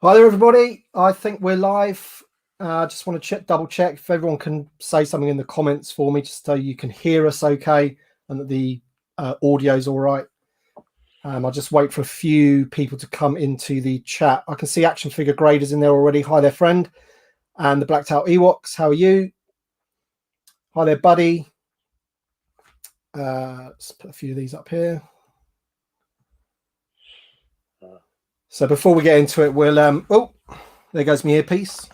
Hi there, everybody. I think we're live. Just want to double check if everyone can say something in the comments for me, just so you can hear us okay and that the audio's all right. I'll just wait for a few people to come into the chat. I can see Action Figure Graders in there already. Hi there, friend. And the Blacked Out Ewoks, how are you? Hi there, buddy. Let's put a few of these up here. So before we get into it, we'll oh, there goes my earpiece.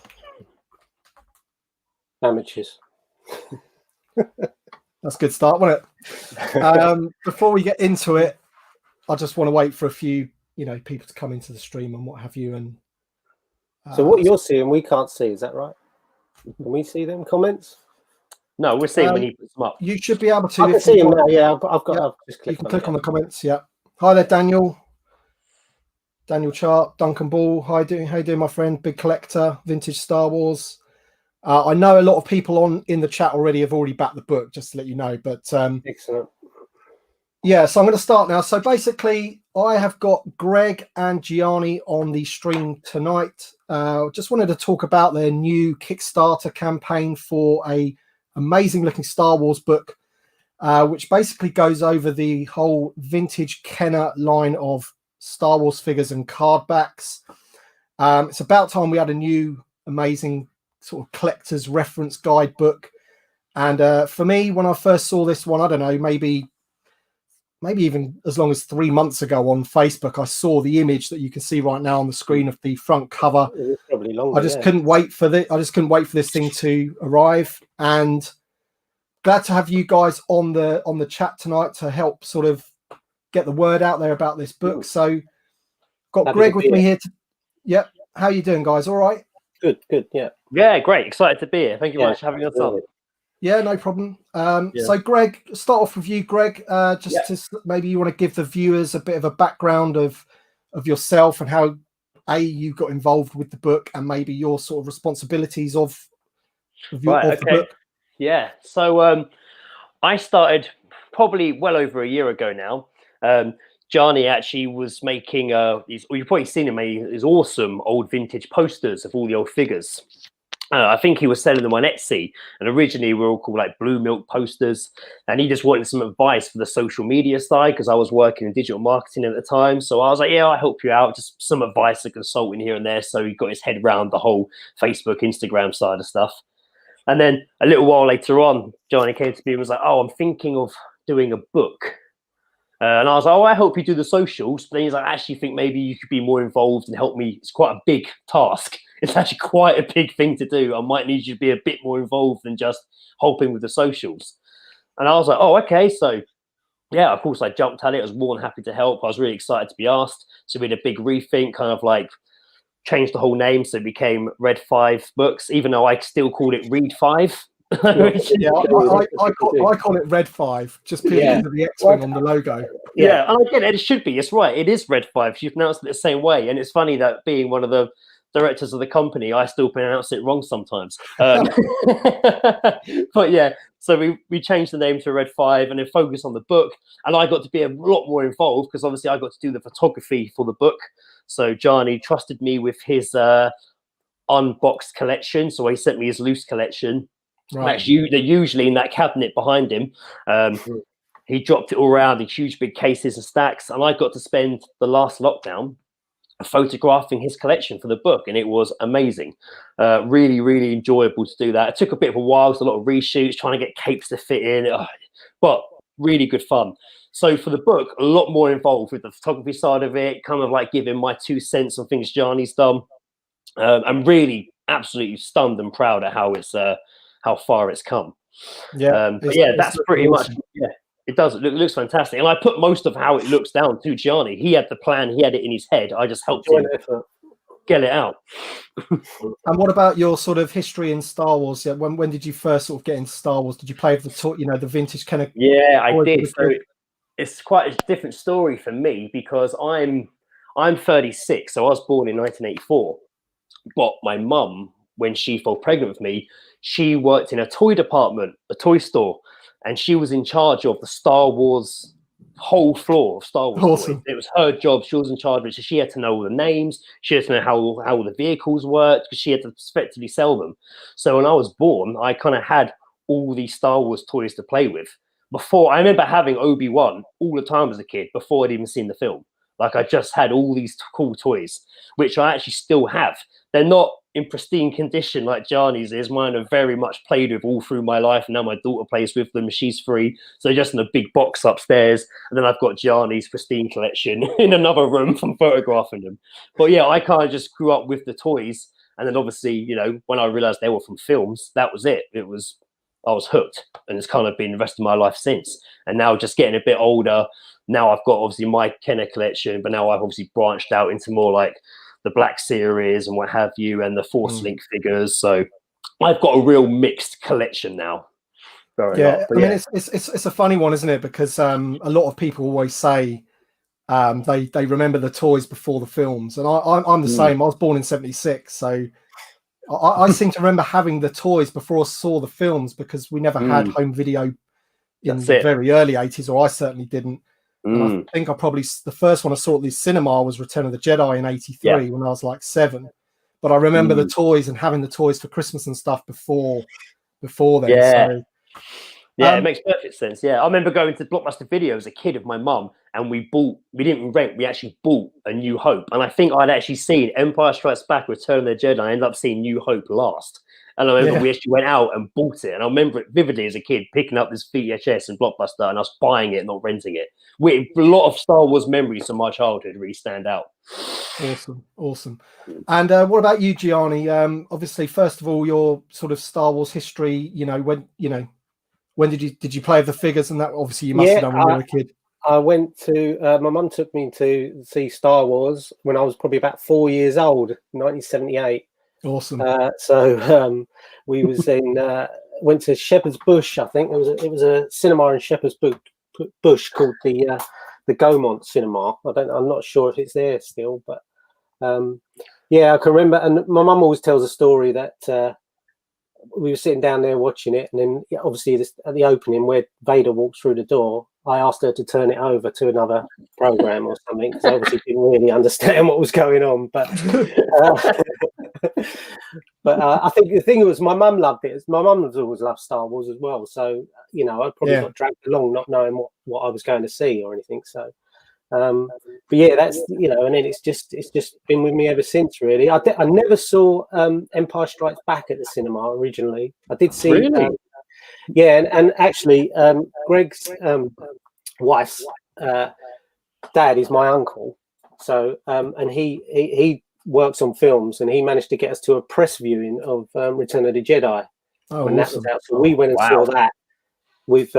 Amateurs. That's a good start, wasn't it? Before we get into it, I just want to wait for a few, people to come into the stream and what have you. And so what you're seeing, we can't see. Is that right? Can we see them comments? No, we're seeing when he puts them up. You should be able to. I can see them now. Yeah, I've got. Yeah, I've just clicked. You can click on the comments. Yeah. Hi there, Daniel. Daniel Chart, Duncan Ball. How you doing, my friend? Big collector, vintage Star Wars. I know a lot of people in the chat already have already backed the book, just to let you know. But excellent. Yeah, so I'm going to start now. So basically, I have got Greg and Gianni on the stream tonight. Just wanted to talk about their new Kickstarter campaign for a amazing looking Star Wars book, which basically goes over the whole vintage Kenner line of Star Wars figures and card backs. It's about time we had a new amazing sort of collector's reference guidebook. And for me, when I first saw this one, I don't know, maybe even as long as 3 months ago on Facebook, I saw the image that you can see right now on the screen of the front cover. It was probably longer, I just couldn't wait for this thing to arrive. And glad to have you guys on the chat tonight to help sort of get the word out there about this book. So got Happy Greg with me here. Yep. How you doing, guys? All right? Good. Yeah. Yeah, great. Excited to be here. Thank you very much for having us on. Yeah, no problem. So Greg, start off with you, Greg. To maybe you want to give the viewers a bit of a background of yourself and how you got involved with the book and maybe your sort of responsibilities of the book. Yeah. So I started probably well over a year ago now. Gianni actually was making you've probably seen him, these awesome old vintage posters of all the old figures. I think he was selling them on Etsy, and originally we were all called like blue milk posters, and he just wanted some advice for the social media side because I was working in digital marketing at the time. So I was like, yeah, I'll help you out, just some advice, a consulting here and there. So he got his head around the whole Facebook, Instagram side of stuff. And then a little while later on, Gianni came to me and was like, oh, I'm thinking of doing a book. And I was like, oh, I help you do the socials. But then he's like, I actually think maybe you could be more involved and help me. It's quite a big task. It's actually quite a big thing to do. I might need you to be a bit more involved than just helping with the socials. And I was like, oh, okay. So, yeah, of course, I jumped at it. I was more than happy to help. I was really excited to be asked. So we had a big rethink, kind of like changed the whole name. So it became Red 5 Books, even though I still called it Read 5. Yeah, I call it Red 5, just purely for the X-Wing on the logo. Yeah, and again, it should be. It's right. It is Red 5. You've pronounced it the same way. And it's funny that being one of the directors of the company, I still pronounce it wrong sometimes. But yeah, so we changed the name to Red 5 and then focused on the book. And I got to be a lot more involved because obviously I got to do the photography for the book. So Gianni trusted me with his unboxed collection. So he sent me his loose collection. Right. They're usually in that cabinet behind him. He dropped it all around in huge big cases and stacks, and I got to spend the last lockdown photographing his collection for the book, and it was amazing. Really, really enjoyable to do that. It took a bit of a while, a lot of reshoots, trying to get capes to fit in, but really good fun. So for the book, a lot more involved with the photography side of it, kind of like giving my 2 cents on things Gianni's done. I'm really absolutely stunned and proud at how far it's come. Yeah, but yeah, that's pretty awesome. Much. Yeah, it does. It looks fantastic, and I put most of how it looks down to Gianni. He had the plan. He had it in his head. I just helped him get it out. And what about your sort of history in Star Wars? Yeah, when did you first sort of get into Star Wars? Did you play with the vintage kind of? Yeah, I did. So it's quite a different story for me because I'm 36, so I was born in 1984. But my mum, when she fell pregnant with me, she worked in a toy department, a toy store, and she was in charge of the Star Wars whole floor of Star Wars Awesome. toys. It was her job. She was in charge of it. So she had to know all the names. She had to know how the vehicles worked, because she had to effectively sell them. So when I was born, I kind of had all these Star Wars toys to play with. Before, I remember having Obi-Wan all the time as a kid before I'd even seen the film. Like, I just had all these cool toys, which I actually still have. They're not in pristine condition like Gianni's is. Mine are very much played with all through my life. And now my daughter plays with them. She's 3. So they're just in a big box upstairs. And then I've got Gianni's pristine collection in another room from photographing them. But yeah, I kind of just grew up with the toys. And then obviously, you know, when I realized they were from films, that was it. I was hooked, and it's kind of been the rest of my life since. And now, just getting a bit older, now I've got obviously my Kenner collection, but now I've obviously branched out into more like the Black Series and what have you, and the Force Link figures. So I've got a real mixed collection now. I mean, it's a funny one, isn't it? Because a lot of people always say they remember the toys before the films, and I'm the same. I was born in '76, so I seem to remember having the toys before I saw the films, because we never had home video in the very early '80s, or I certainly didn't. And I think the first one I saw at the cinema was Return of the Jedi in '83 when I was like 7. But I remember the toys and having the toys for Christmas and stuff before then. Yeah. So, it makes perfect sense. Yeah, I remember going to Blockbuster Video as a kid of my mum, and we didn't rent, we actually bought A New Hope. And I think I'd actually seen Empire Strikes Back, Return of the Jedi. I ended up seeing New Hope last. And I remember we actually went out and bought it. And I remember it vividly as a kid, picking up this VHS in Blockbuster and us buying it, not renting it. A lot of Star Wars memories from my childhood really stand out. Awesome. And what about you, Gianni? Obviously, first of all, your sort of Star Wars history, when did you play with the figures and that? Obviously, you must have done when you were a kid. I went to, my mum took me to see Star Wars when I was probably about 4 years old, 1978. Awesome. We was went to Shepherd's Bush, I think. It was a cinema in Shepherd's Bush called the Gaumont Cinema. I'm not sure if it's there still, but I can remember. And my mum always tells a story that we were sitting down there watching it, and then obviously at the opening where Vader walks through the door, I asked her to turn it over to another program or something, because I obviously didn't really understand what was going on. But I think the thing was, my mum loved it. My mum has always loved Star Wars as well, so I probably got dragged along not knowing what I was going to see or anything. So but yeah, that's and then it's just been with me ever since, really. I never saw Empire Strikes Back at the cinema originally. I did see and actually Greg's wife's dad is my uncle, so and he works on films, and he managed to get us to a press viewing of Return of the Jedi when that was out. So we went and saw that with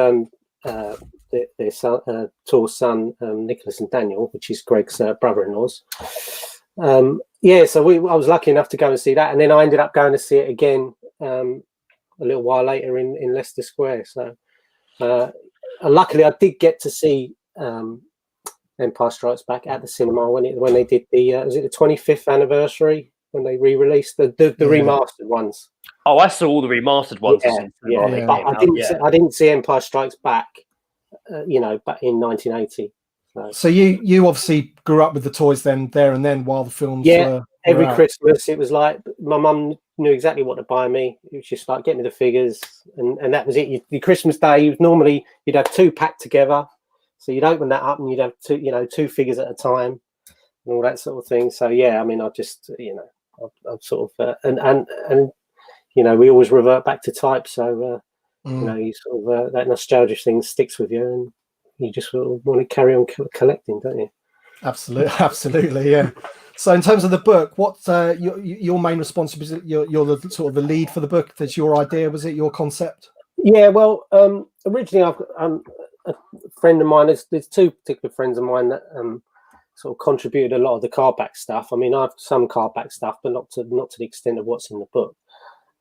their son, Tor's son, Nicholas and Daniel, which is Greg's brother-in-laws. So I was lucky enough to go and see that, and then I ended up going to see it again a little while later in Leicester Square. So luckily I did get to see Empire Strikes Back at the cinema when they did was it the 25th anniversary when they re-released the remastered ones. Oh, I saw all the remastered ones. But I didn't see Empire Strikes Back back in 1980. So you obviously grew up with the toys there and then while the films were every out. Christmas it was like my mum knew exactly what to buy me. It was just like, get me the figures, and that was it. The Christmas day, you'd have 2 packed together, so you'd open that up and you'd have 2 figures at a time and all that sort of thing. So I mean, I just I'm sort of and we always revert back to type, so you sort of that nostalgia thing sticks with you, and you just sort of want to carry on collecting, don't you? Absolutely, yeah. So in terms of the book, what's your main responsibility? You're the sort of the lead for the book. That's your idea, was it? Your concept? Yeah, well, originally I've got a friend of mine. There's 2 particular friends of mine that sort of contributed a lot of the cardback stuff. I mean, I have some cardback stuff, but not to the extent of what's in the book.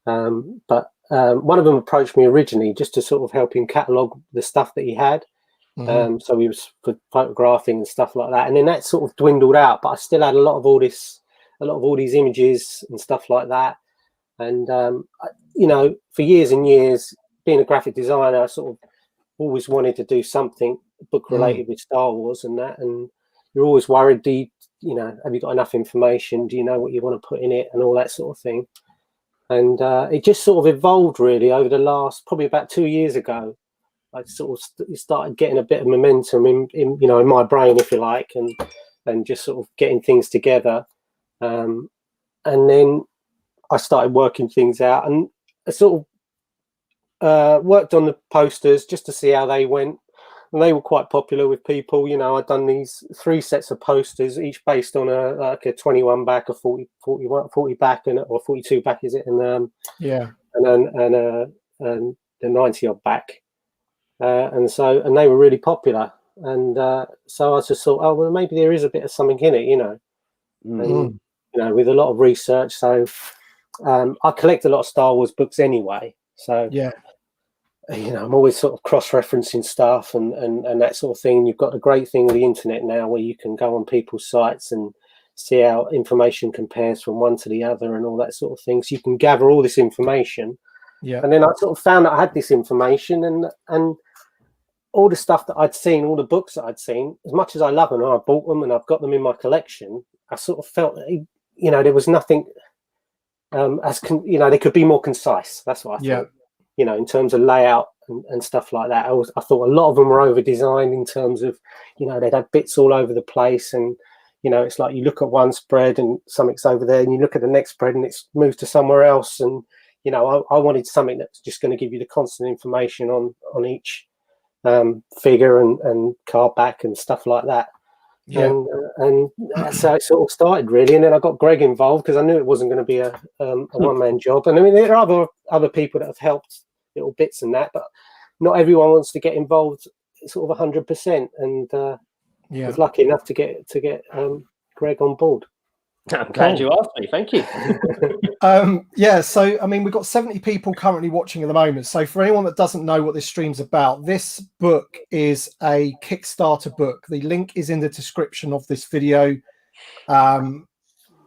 But one of them approached me originally just to sort of help him catalogue the stuff that he had. So he was for photographing and stuff like that, and then that sort of dwindled out. But I still had a lot of all these images and stuff like that. And for years and years, being a graphic designer, I sort of always wanted to do something book related with Star Wars and that, and you're always worried, have you got enough information? Do you know what you want to put in it and all that sort of thing? And it just sort of evolved really over the last, probably about 2 years ago. I sort of started getting a bit of momentum in my brain, if you like, and just sort of getting things together. And then I started working things out, and I sort of worked on the posters just to see how they went. And they were quite popular with people. I'd done these 3 sets of posters, each based on a 21 back, a 40 back, or 42 back, is it? And and the 90 odd back. And they were really popular. And so I just thought, oh well, maybe there is a bit of something in it, and with a lot of research. So I collect a lot of Star Wars books anyway. So I'm always sort of cross-referencing stuff and that sort of thing. You've got the great thing with the internet now, where you can go on people's sites and see how information compares from one to the other and all that sort of thing. So you can gather all this information. And then I sort of found that I had this information, and all the stuff that I'd seen, all the books that I'd seen, as much as I love them, and I bought them and I've got them in my collection, I sort of felt that, there was nothing they could be more concise. That's what I thought. In terms of layout and stuff like that. I thought a lot of them were over designed in terms of, they'd have bits all over the place, and it's like you look at one spread and something's over there, and you look at the next spread and it's moved to somewhere else. And I wanted something that's just going to give you the constant information on each figure and card back and stuff like that. And that's how it sort of started really. And then I got Greg involved because I knew it wasn't going to be a one-man job. And I mean, there are other people that have helped little bits and that, but not everyone wants to get involved sort of 100%. And I was lucky enough to get Greg on board. I'm glad you asked me. Thank you. So I mean, we've got 70 people currently watching at the moment. So for anyone that doesn't know what this stream's about, this book is a Kickstarter book. The link is in the description of this video. I'm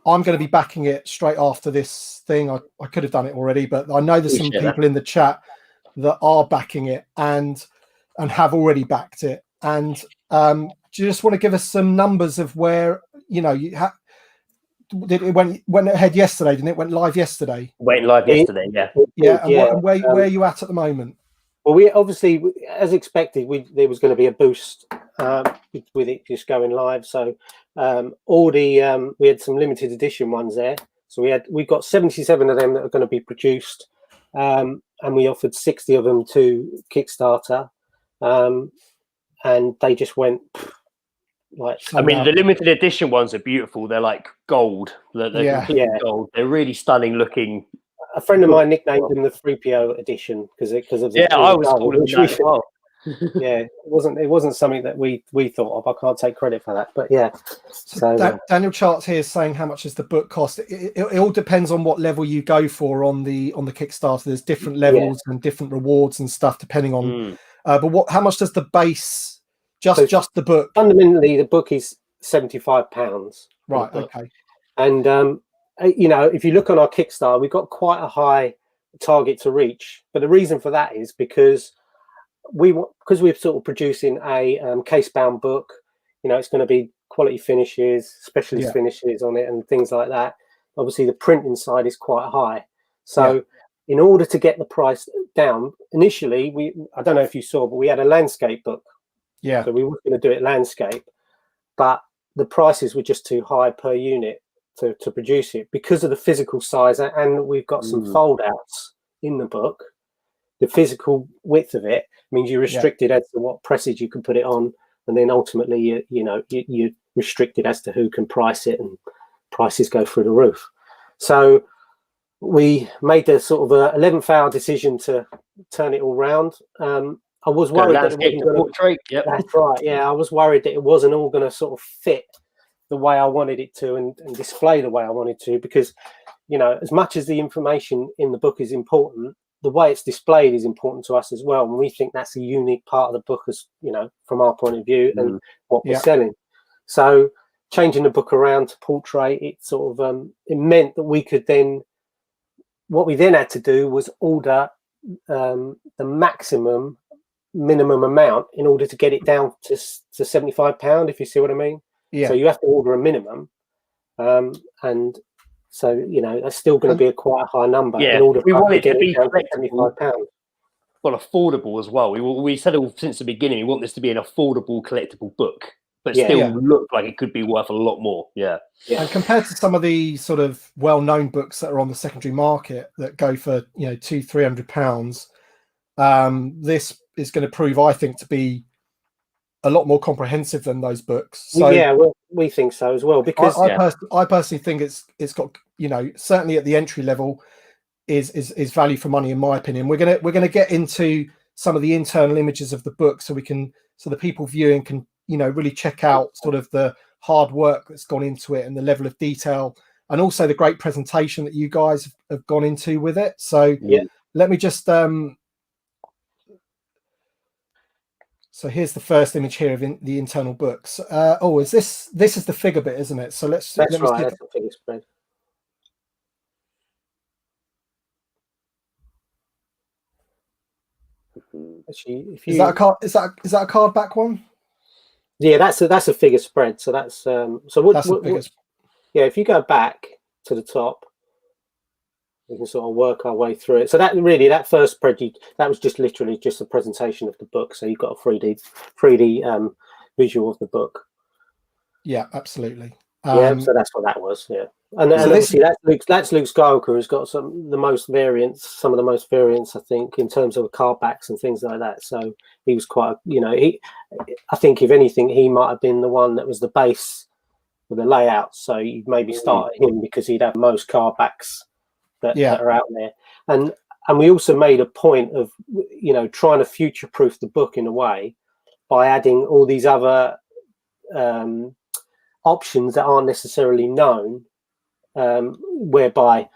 going to be backing it straight after this thing. I could have done it already, but I know there's some people in the chat that are backing it and have already backed it. And do you just want to give us some numbers of where it went ahead yesterday, didn't it? Went live yesterday. Went live yesterday, And where are you at the moment? Well, we obviously, as expected, there was going to be a boost with it just going live. So we had some limited edition ones there. So we've got 77 of them that are going to be produced, and we offered 60 of them to Kickstarter, and they just went. The limited edition ones are beautiful. They're like gold. They're completely gold. They're really stunning looking. A friend of mine nicknamed them the 3PO edition because of the I was called them that as well. It wasn't something that we thought of. I can't take credit for that, but So Daniel Charts here is saying how much does the book cost? It all depends on what level you go for on the Kickstarter. There's different levels and different rewards and stuff depending on. But how much does the base? Just the book. Fundamentally, the book is £75. Right. Okay. And if you look on our Kickstarter, we've got quite a high target to reach. But the reason for that is because we're sort of producing a case-bound book. It's going to be quality finishes, specialist finishes on it, and things like that. Obviously, the printing side is quite high. So, in order to get the price down, initially, I don't know if you saw, but we had a landscape book. So we were going to do it landscape, but the prices were just too high per unit to produce it because of the physical size, and we've got some fold outs in the book. The physical width of it means you're restricted as to what presses you can put it on, and then ultimately you're restricted as to who can price it, and prices go through the roof. So we made the sort of 11th hour decision to turn it all round. I was worried that it wasn't going to. That's right. Yeah, I was worried that it wasn't all going to sort of fit the way I wanted it to and display the way I wanted to, because as much as the information in the book is important, the way it's displayed is important to us as well, and we think that's a unique part of the book, as from our point of view and what we're selling. So changing the book around to portrait, it sort of it meant that we could then. What we then had to do was order the maximum minimum amount in order to get it down to £75, if you see what I mean. Yeah. So you have to order a minimum, and so that's still going to be quite a high number in order we for want us it to be down to £75. Well, affordable as well. We said all since the beginning we want this to be an affordable collectible book, but still look like it could be worth a lot more. Yeah. And compared to some of the sort of well-known books that are on the secondary market that go for £200-300, this is going to prove, I think, to be a lot more comprehensive than those books. So well, we think so as well, because I personally think it's got certainly at the entry level is value for money, in my opinion. We're gonna get into some of the internal images of the book so the people viewing can really check out sort of the hard work that's gone into it and the level of detail, and also the great presentation that you guys have gone into with it. So let me just so here's the first image here of the internal books. Is this is the figure bit, isn't it? So that's right, that's the figure spread. Actually, is that a card? Is that a card back one? Yeah, that's a figure spread. So that's if you go back to the top, we can sort of work our way through it. So that first spread, that was just literally just a presentation of the book. So you've got a 3D visual of the book. Yeah, absolutely. So that's what that was. Yeah, and obviously that's Luke Skywalker, who's got some of the most variants, I think, in terms of card backs and things like that. So he was quite, I think if anything, he might have been the one that was the base for the layout. So you maybe start at him because he'd have most card backs that are out there. And we also made a point of trying to future-proof the book in a way by adding all these other options that aren't necessarily known, whereby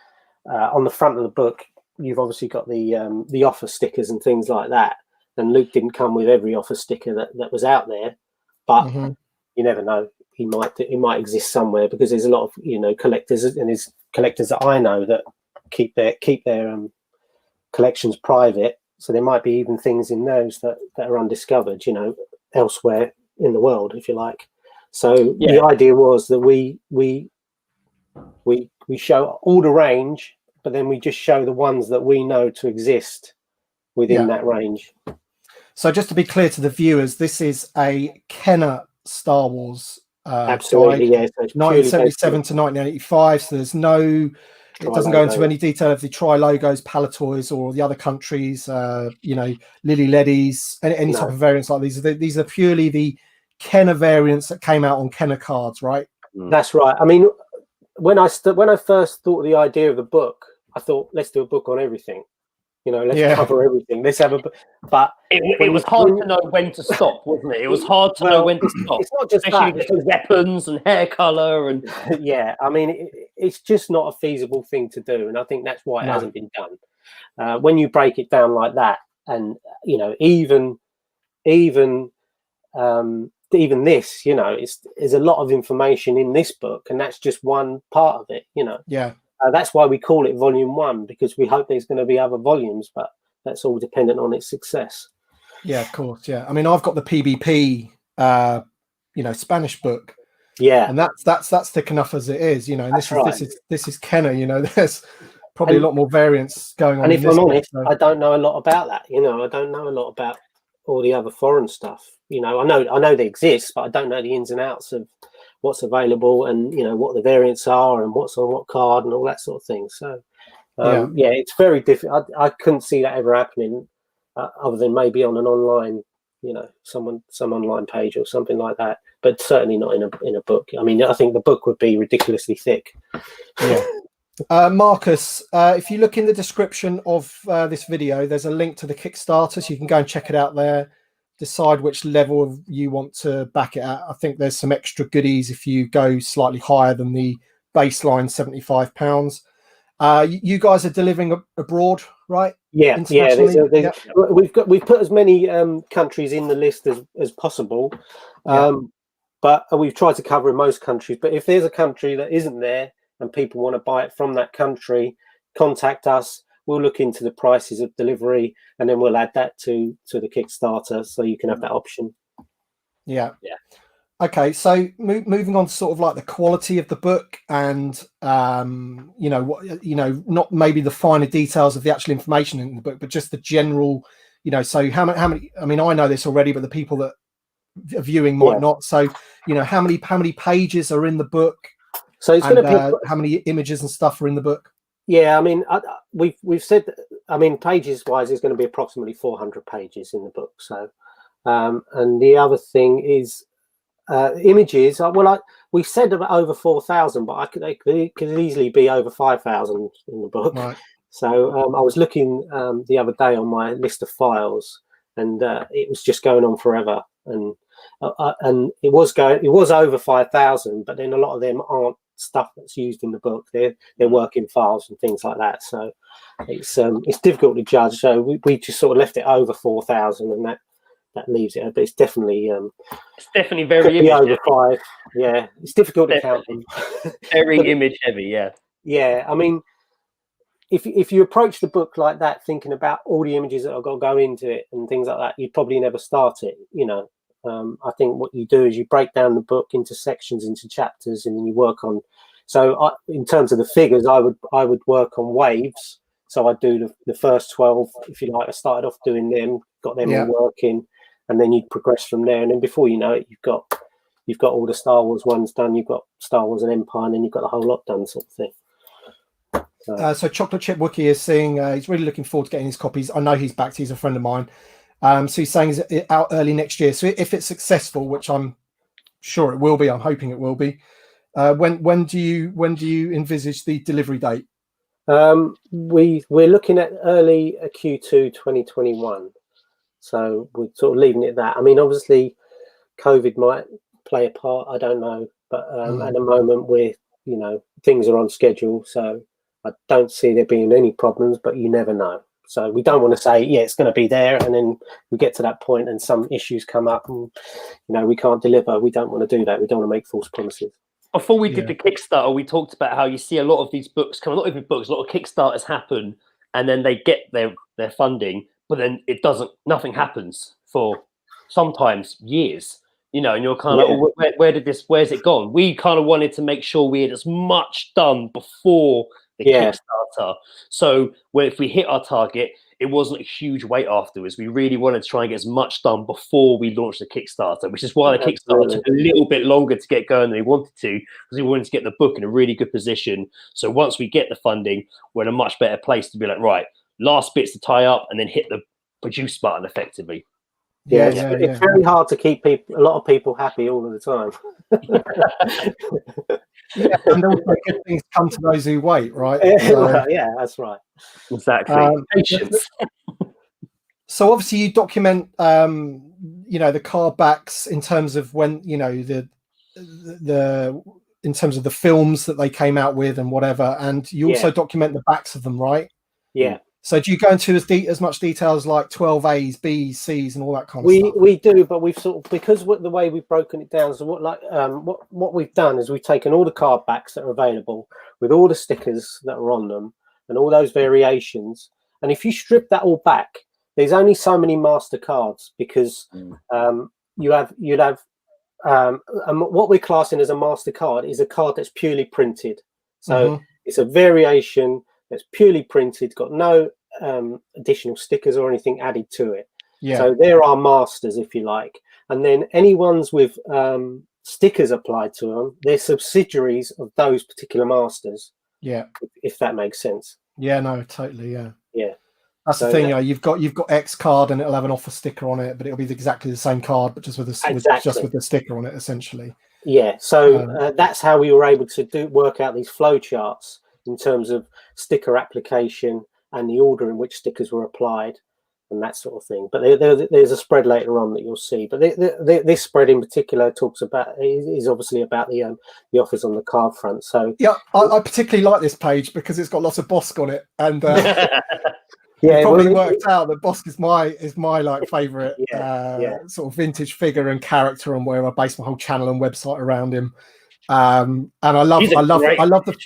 on the front of the book you've obviously got the offer stickers and things like that, and Luke didn't come with every offer sticker that was out there, but you never know, he might exist somewhere, because there's a lot of collectors, and there's collectors that I know that keep their collections private, so there might be even things in those that are undiscovered elsewhere in the world, if you like. So the idea was that we show all the range, but then we just show the ones that we know to exist within that range. So just to be clear to the viewers, this is a Kenner Star Wars absolutely guide, so 1977 to 1985. So there's it doesn't go into any detail of the tri-logos, Palatoys, or the other countries, Lily Leddies, any type of variants like these. These are purely the Kenner variants that came out on Kenner cards, right? That's right. I mean, when I first thought of the idea of the book, I thought, let's do a book on everything. Let's cover everything. Let's have a book. But it was hard to know when to stop, wasn't it? It was hard to know when to stop. It's not just especially with weapons and hair color and I mean, it's just not a feasible thing to do, and I think that's why it hasn't been done. When you break it down like that, and even this, there's a lot of information in this book, and that's just one part of it. That's why we call it Volume 1, because we hope there's going to be other volumes, but that's all dependent on its success. Yeah, of course. Yeah, I mean, I've got the PBP, Spanish book. Yeah, and that's thick enough as it is. And this is Kenner. There's probably a lot more variants going on. And if I'm honest, I don't know a lot about that. I don't know a lot about all the other foreign stuff. I know they exist, but I don't know the ins and outs of what's available, and what the variants are, and what's on what card, and all that sort of thing. So it's very difficult. I couldn't see that ever happening, other than maybe on an online, some online page or something like that, but certainly not in a book. I mean, I think the book would be ridiculously thick. Marcus, if you look in the description of this video, there's a link to the Kickstarter, so you can go and check it out there. Decide which level you want to back it at. I think there's some extra goodies if you go slightly higher than the baseline £75. You guys are delivering abroad, right? Yeah. We've put as many countries in the list as possible, but we've tried to cover most countries. But if there's a country that isn't there and people want to buy it from that country, contact us. we'll look into the prices of delivery, and then we'll add that to the Kickstarter, so you can have that option. Yeah. Okay, so moving on to sort of like the quality of the book, and not maybe the finer details of the actual information in the book, but just the general, so how many, I mean, I know this already, but the people that are viewing might not. So, how many pages are in the book? So it's going to be how many images and stuff are in the book? Yeah, I mean, we've said, I mean, pages wise, it's going to be approximately 400 pages in the book. So, and the other thing is images. Well, we said about over 4,000, but it could easily be over 5,000 in the book. Right. So I was looking the other day on my list of files, and it was just going on forever. And it was over 5,000, but then a lot of them aren't stuff that's used in the book. They're working files and things like that. So it's difficult to judge. So we just sort of left it over 4,000, and that leaves it. But it's definitely very over 5. Yeah, it's difficult to count them. Very image heavy. Yeah. Yeah, I mean, if you approach the book like that, thinking about all the images that are going to go into it and things like that, you'd probably never start it. I think what you do is you break down the book into sections, into chapters, and then you work on. So in terms of the figures, I would work on waves. So I do the first 12, if you like. I started off doing them, got them all working, and then you'd progress from there. And then before you know it, you've got all the Star Wars ones done. You've got Star Wars and Empire, and then you've got the whole lot done, sort of thing. So Chocolate Chip Wookie is saying he's really looking forward to getting his copies. I know he's backed. He's a friend of mine. So he's saying it's out early next year. So if it's successful, which I'm sure it will be, I'm hoping it will be. When do you envisage the delivery date? We're looking at early Q2 2021. So we're sort of leaving it at that. I mean, obviously, COVID might play a part. I don't know, but at the moment things are on schedule. So I don't see there being any problems, but you never know. So we don't want to say, it's going to be there, and then we get to that point and some issues come up and, we can't deliver. We don't want to do that. We don't want to make false promises. Before we did the Kickstarter, we talked about how you see a lot of these books come, not even books, a lot of Kickstarters happen, and then they get their funding, but then nothing happens for sometimes years, and you're kind of, where's it gone? We kind of wanted to make sure we had as much done before the Kickstarter. So if we hit our target, it wasn't a huge wait afterwards. We really wanted to try and get as much done before we launched the Kickstarter, which is why the Kickstarter took a little bit longer to get going than we wanted to, because we wanted to get the book in a really good position. So once we get the funding, we're in a much better place to be like, right, last bits to tie up and then hit the produce button effectively. It's very hard to keep a lot of people happy all of the time. And also good things come to those who wait, right? Yeah, that's right. Exactly. Patience. So obviously you document, the card backs in terms of when, in terms of the films that they came out with and whatever, and you also document the backs of them, right? Yeah. So do you go into as much detail as like 12 A's, B's, C's, and all that kind of stuff? We do, but we've sort of, because the way we've broken it down. So what we've done is we've taken all the card backs that are available with all the stickers that are on them and all those variations. And if you strip that all back, there's only so many master cards, because you'd have what we're classing as a master card is a card that's purely printed. So it's a variation that's purely printed, got no additional stickers or anything added to it. So there are masters, if you like. And then any ones with stickers applied to them, they're subsidiaries of those particular masters. Yeah. If that makes sense. Yeah, no, totally. Yeah. Yeah. That's the thing. You've got X card and it'll have an offer sticker on it, but it'll be exactly the same card, but just with the sticker on it, essentially. Yeah. So that's how we were able to work out these flow charts in terms of sticker application and the order in which stickers were applied and that sort of thing. But there's a spread later on that you'll see. But this spread in particular is obviously about the offers on the card front. So yeah, I particularly like this page because it's got lots of Bossk on it, and it probably worked out that Bossk is my like favorite sort of vintage figure and character, and where I base my whole channel and website around him. And I love the.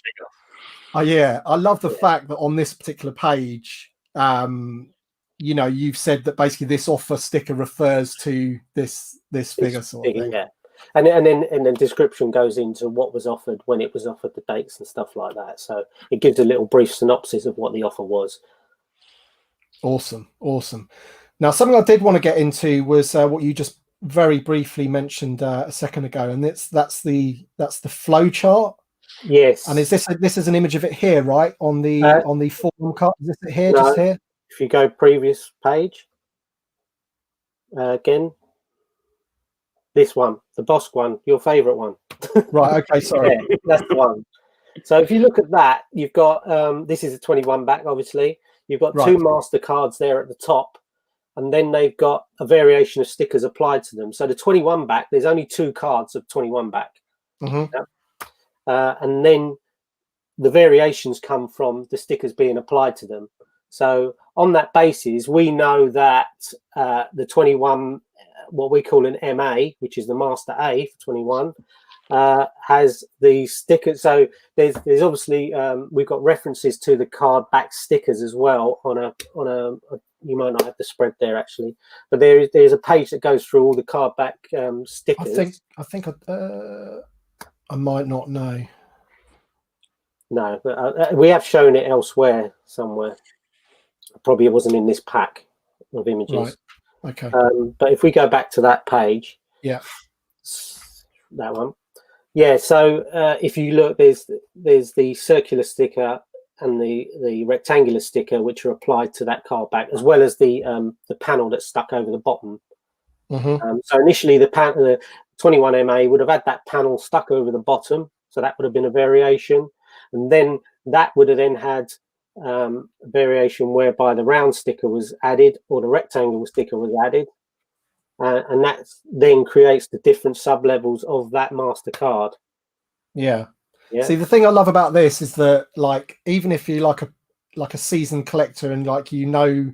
Oh yeah, I love the fact that on this particular page, you know, you've said that basically this offer sticker refers to this figure sort of thing. Yeah, and then the description goes into what was offered, when it was offered, the dates and stuff like that. So it gives a little brief synopsis of what the offer was. Awesome. Now, something I did want to get into was what you just very briefly mentioned a second ago, and that's the flow chart. Yes. And is this is an image of it here, right? On the form card. Is this it here? No, just here? If you go previous page, again, this one, the Bossk one, your favorite one. Right. Okay. Sorry. Yeah, that's the one. So if you look at that, you've got this is a 21 back, obviously. You've got two master cards there at the top, and then they've got a variation of stickers applied to them. So the 21 back, there's only 2 cards of 21 back. Mm-hmm. And then the variations come from the stickers being applied to them. So on that basis, we know that the 21, what we call an MA, which is the Master A for 21, has the stickers. So there's obviously we've got references to the card back stickers as well on a you might not have the spread there actually, but there's a page that goes through all the card back stickers. I think I might not know. No, but we have shown it elsewhere somewhere. Probably it wasn't in this pack of images. Right. Okay. But if we go back to that page, yeah, that one. Yeah. So if you look, there's the circular sticker and the rectangular sticker, which are applied to that card back, as well as the panel that's stuck over the bottom. Mm-hmm. So initially, the 21 MA would have had that panel stuck over the bottom, so that would have been a variation, and then that would have then had a variation whereby the round sticker was added or the rectangle sticker was added, and that then creates the different sub levels of that master card. Yeah. See, the thing I love about this is that, like, even if you're like a seasoned collector and like you know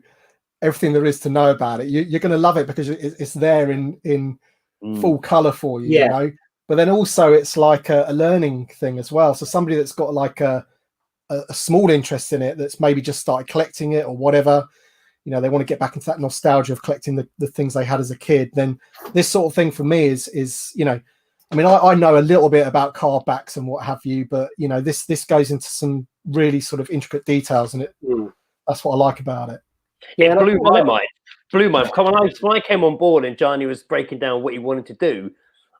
everything there is to know about it, you're going to love it because it's there in full color for you, you know. But then also it's like a learning thing as well. So somebody that's got like a small interest in it, that's maybe just started collecting it or whatever, you know, they want to get back into that nostalgia of collecting the things they had as a kid, then this sort of thing for me is you know, I mean, I know a little bit about card backs and what have you, but you know, this goes into some really sort of intricate details, and that's what I like about it. Yeah, it blew my mind. When I came on board and Gianni was breaking down what he wanted to do,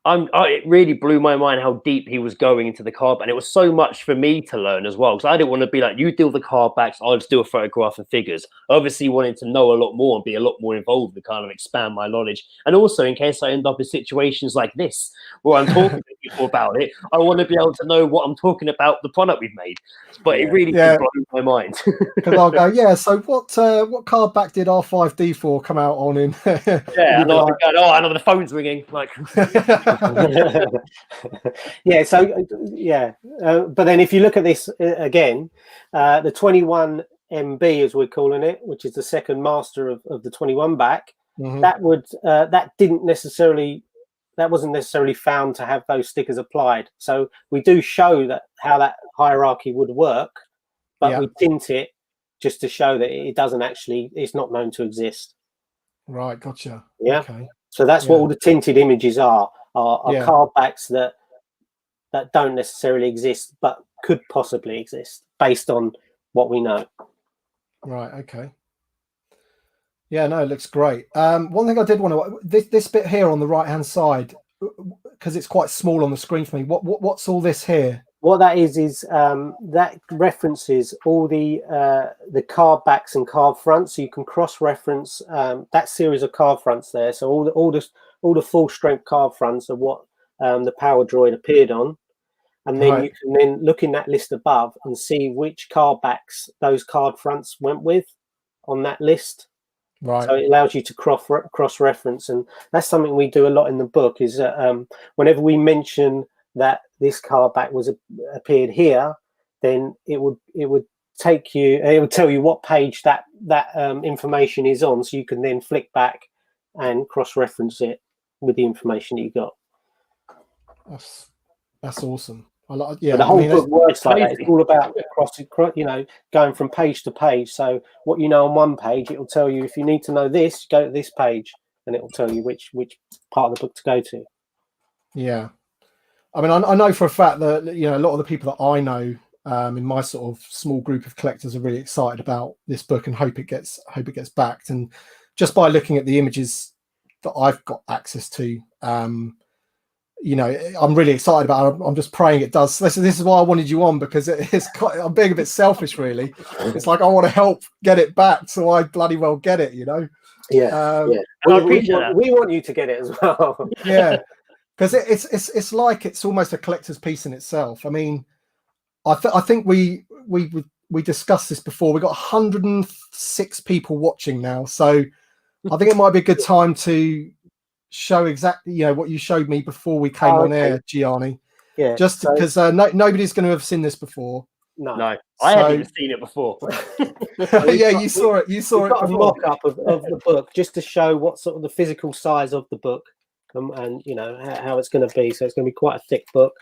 it really blew my mind how deep he was going into the card back. And it was so much for me to learn as well, because I didn't want to be like, you deal the card backs, I'll just do a photograph and figures. I obviously wanted to know a lot more and be a lot more involved to kind of expand my knowledge. And also, in case I end up in situations like this, where I'm talking to people about it, I want to be able to know what I'm talking about, the product we've made. But it really did blow my mind. Because I'll go, so what card back did R5D4 come out on in? Yeah, and I'll be going, I know the phone's ringing. Like, yeah, so but then if you look at this again, the 21 MB as we're calling it, which is the second master of the 21 back, that wasn't necessarily found to have those stickers applied. So we do show that how that hierarchy would work, but we tint it just to show that it doesn't actually, it's not known to exist. Right, gotcha. Yeah. Okay. So that's what all the tinted images are card backs that don't necessarily exist but could possibly exist based on what we know. Right. Okay. Yeah. No, it looks great. One thing I did want to this bit here on the right hand side, because it's quite small on the screen for me. What's all this here? What that is that references all the card backs and card fronts, so you can cross-reference that series of card fronts there. So all the full-strength card fronts are what the Power Droid appeared on, and then you can then look in that list above and see which card backs those card fronts went with on that list. Right. So it allows you to cross-reference, and that's something we do a lot in the book. Is that whenever we mention that this card back appeared here, then it would tell you what page that information is on, so you can then flick back and cross-reference it with the information that you got. That's awesome. Yeah, but the whole book works like that. crazy. It's all about going from page to page. So what you know on one page, it will tell you if you need to know this, go to this page, and it will tell you which part of the book to go to. Yeah, I mean, I know for a fact that a lot of the people that I know in my sort of small group of collectors are really excited about this book and hope it gets backed. And just by looking at the images that I've got access to, I'm really excited about it. I'm just praying it does. This is why I wanted you on, because I'm being a bit selfish, really. It's like I want to help get it back, so I bloody well get it. Yeah. We want you to get it as well. Yeah, because it's like it's almost a collector's piece in itself. I mean, I think we discussed this before. We got 106 people watching now, so I think it might be a good time to show exactly what you showed me before we came on air, Gianni. Yeah, just because nobody's going to have seen this before. No, I haven't even seen it before. Yeah, you saw it. You saw it. Got a mock-up of the book just to show what sort of the physical size of the book and how it's going to be. So it's going to be quite a thick book,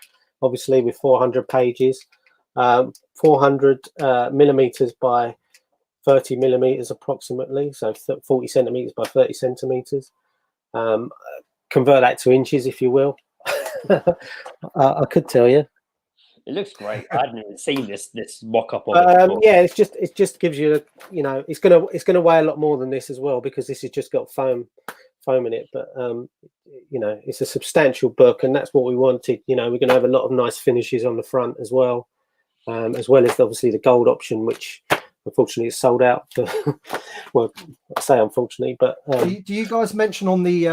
obviously with 400 pages, 400 millimeters by 30 millimeters approximately, so 40 centimeters by 30 centimeters. Convert that to inches, if you will. I could tell you. It looks great. I hadn't even seen this mock-up of it. Yeah, it just gives you it's gonna weigh a lot more than this as well, because this has just got foam in it. But it's a substantial book, and that's what we wanted. We're gonna have a lot of nice finishes on the front as well as obviously the gold option, which unfortunately is sold out. Well, I say unfortunately, but do you guys mention on the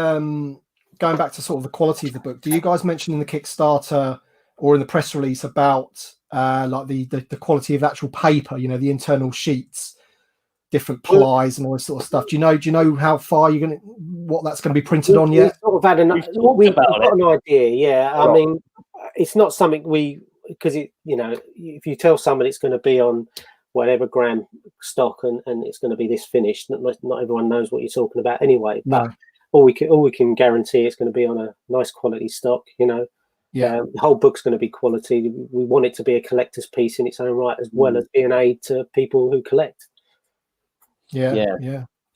going back to sort of the quality of the book? Do you guys mention in the Kickstarter or in the press release about like the quality of actual paper? The internal sheets, different plies, and all this sort of stuff. Do you know how far what that's going to be printed on yet? Sort of had we've got an idea. Yeah, I mean, it's not something because if you tell somebody it's going to be on whatever gram stock and it's going to be this finished, not everyone knows what you're talking about anyway. But all we can guarantee it's going to be on a nice quality stock. The whole book's going to be quality. We want it to be a collector's piece in its own right, as well as being aid to people who collect. Yeah.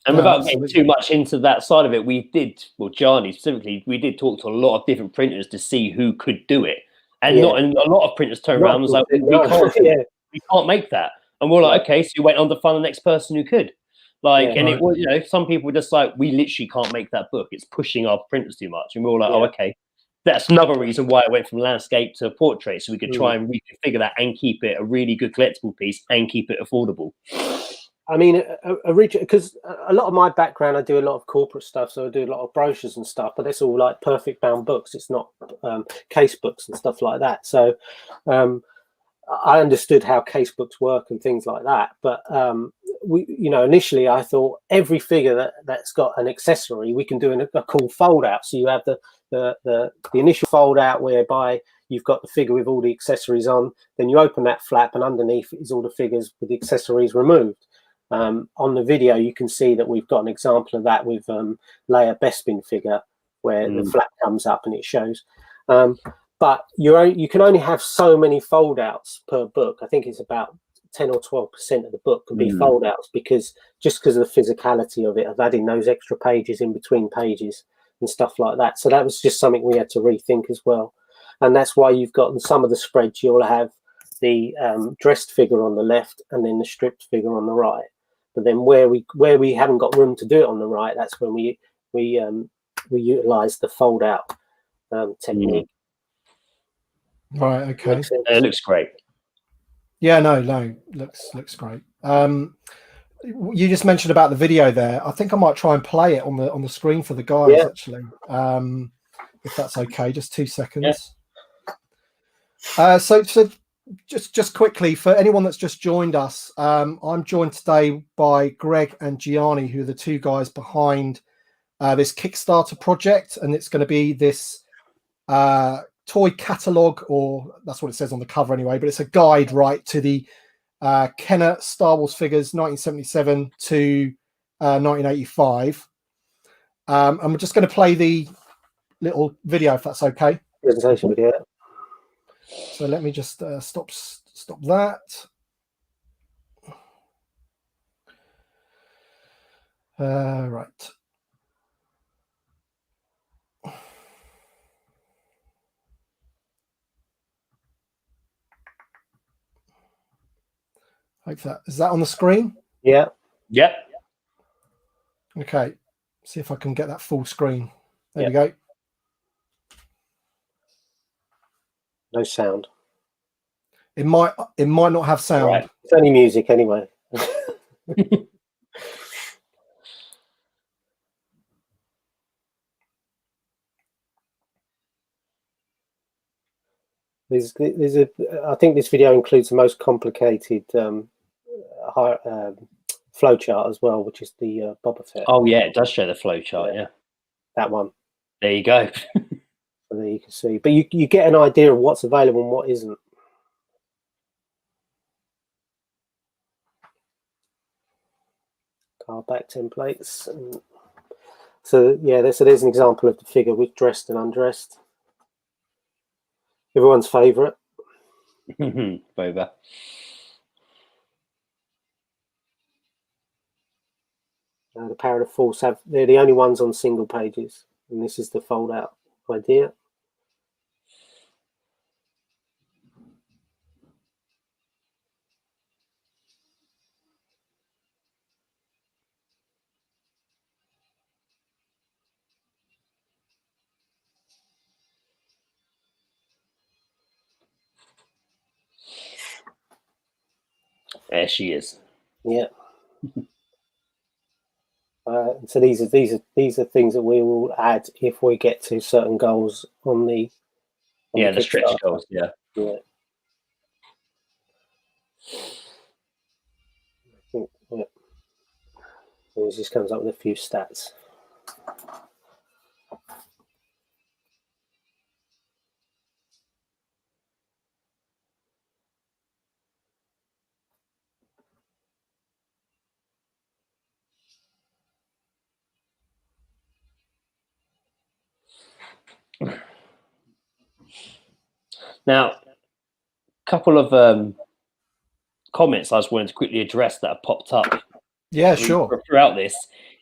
And without getting too much into that side of it, Gianni specifically, we did talk to a lot of different printers to see who could do it. And a lot of printers turned around and was like, we can't make that. And we're like, okay, so you went on to find the next person who could. It was, some people were just like, we literally can't make that book. It's pushing our printers too much. And we were like, oh, okay. That's another reason why I went from landscape to portrait, so we could try and reconfigure that and keep it a really good collectible piece and keep it affordable. I mean, originally, because a lot of my background, I do a lot of corporate stuff, so I do a lot of brochures and stuff, but it's all like perfect bound books. It's not case books and stuff like that. So I understood how case books work and things like that. But initially I thought every figure that's got an accessory, we can do a cool fold out. So you have the initial fold out whereby you've got the figure with all the accessories on, then you open that flap and underneath is all the figures with the accessories removed. On the video, you can see that we've got an example of that with Leia Bespin figure, where the flap comes up and it shows. But you can only have so many fold outs per book. I think it's about 10 or 12% of the book can be fold outs, because of the physicality of it, of adding those extra pages in between pages and stuff like that. So that was just something we had to rethink as well. And that's why you've got in some of the spreads, you'll have the dressed figure on the left and then the stripped figure on the right. But then where we haven't got room to do it on the right, that's when we utilize the fold out technique. Right. Okay. It looks great. Yeah. No. Looks great. You just mentioned about the video there. I think I might try and play it on the screen for the guys actually, if that's okay. Just 2 seconds. Yeah. So just quickly, for anyone that's just joined us, I'm joined today by Greg and Gianni, who are the two guys behind this Kickstarter project, and it's going to be this toy catalogue, or that's what it says on the cover anyway, but it's a guide to the Kenner Star Wars figures 1977 to 1985. And we're just going to play the little video, if that's okay. Presentation video. So let me just stop that. Right. Hope that is that on the screen. Yeah. Yep. Okay. See if I can get that full screen. There we Yep. go. No sound. It might not have sound. Right. It's only music anyway. I think this video includes the most complicated flow chart as well, which is the Boba Fett. Oh yeah, it does show the flow chart. Yeah, that one. There you go. So there you can see, but you get an idea of what's available and what isn't. Card back templates. So yeah, there's an example of the figure with dressed and undressed. Everyone's favourite. Boba. The Power of the Force they're the only ones on single pages, and this is the fold out idea. There she is. Yeah. So these are things that we will add if we get to certain goals on the the stretch goals. Yeah. Yeah. I think, yeah. It just comes up with a few stats. Now, a couple of comments I just wanted to quickly address that have popped up. Yeah, sure. Throughout this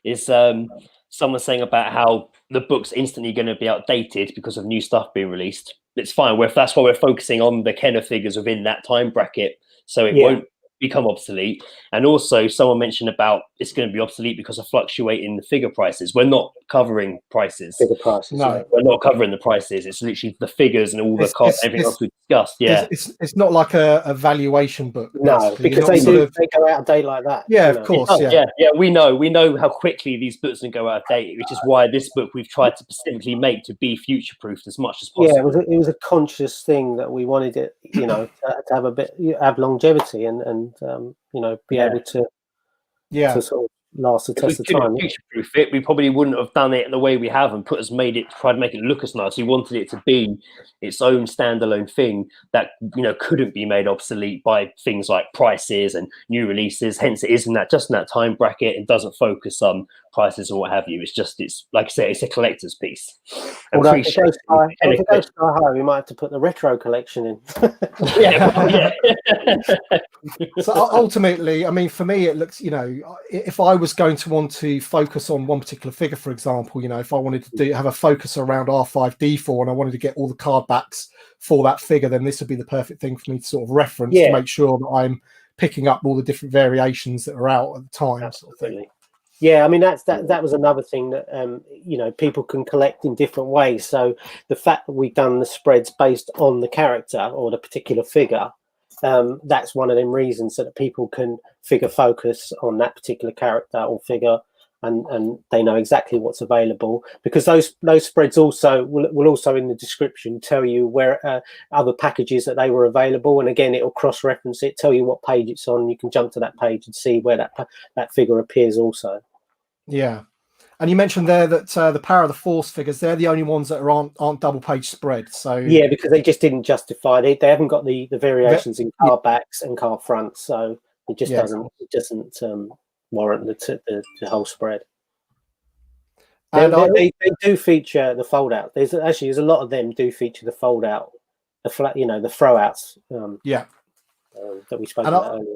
is someone saying about how the book's instantly going to be outdated because of new stuff being released. It's fine. That's why we're focusing on the Kenner figures within that time bracket, so it won't become obsolete. And also someone mentioned about it's going to be obsolete because of fluctuating the figure prices. We're not covering prices. Figure prices. No, we're not covering the prices. It's literally the figures and all the costs, everything else we discussed. Yeah, it's not like a valuation book. No, because they go out of date like that. Yeah, of course. Yeah. We know how quickly these books can go out of date, which is why this book we've tried to specifically make to be future proofed as much as possible. Yeah, it was a conscious thing that we wanted it, to have a bit, have longevity and be able to sort of last the test of time. Future proof it, we probably wouldn't have done it the way we have and tried to make it look as nice. We wanted it to be its own standalone thing that couldn't be made obsolete by things like prices and new releases. Hence, it is just in that time bracket. It doesn't focus on prices or what have you. It's like I say, it's a collector's piece. Although if it goes sky high, we might have to put the retro collection in. So ultimately, I mean, for me, it looks, if I was going to want to focus on one particular figure, for example, if I wanted to have a focus around R5D4 and I wanted to get all the card backs for that figure, then this would be the perfect thing for me to sort of reference to make sure that I'm picking up all the different variations that are out at the time. Absolutely. Sort of thing. Yeah, I mean that was another thing that people can collect in different ways. So the fact that we've done the spreads based on the character or the particular figure, that's one of them reasons that people can figure focus on that particular character or figure, and they know exactly what's available, because those spreads also will also in the description tell you where other packages that they were available, and again it'll cross-reference it, tell you what page it's on. You can jump to that page and see where that figure appears also. Yeah, and you mentioned there that the Power of the Force figures, they're the only ones that aren't double page spread. So yeah, because they just didn't justify it. They haven't got the variations in card backs and card fronts, so it just doesn't warrant the whole spread. And they do feature the fold out. There's a lot of them do feature the fold out the throwouts. That we spoke And about earlier.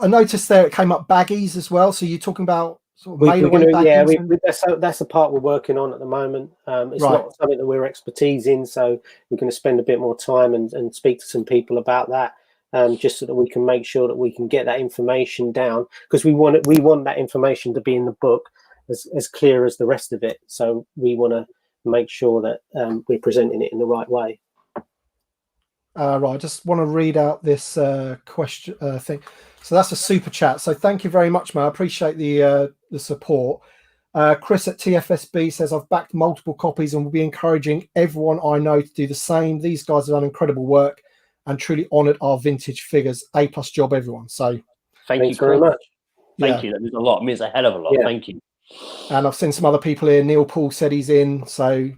I noticed there it came up baggies as well. So you're talking about sort of baggies? That's the part we're working on at the moment. It's Right. not something that we're expertise in, so we're going to spend a bit more time and speak to some people about that, just so that we can make sure that we can get that information down, because we want that information to be in the book as clear as the rest of it. So we want to make sure that we're presenting it in the right way. Right, I just want to read out this question thing. So that's a super chat. So thank you very much, man. I appreciate the support. Chris at TFSB says, I've backed multiple copies and will be encouraging everyone I know to do the same. These guys have done incredible work and truly honoured our vintage figures. A+ job, everyone. So thank you very much. Thank you. That means a lot. It means a hell of a lot. Thank you. And I've seen some other people here. Neil Paul said he's in. So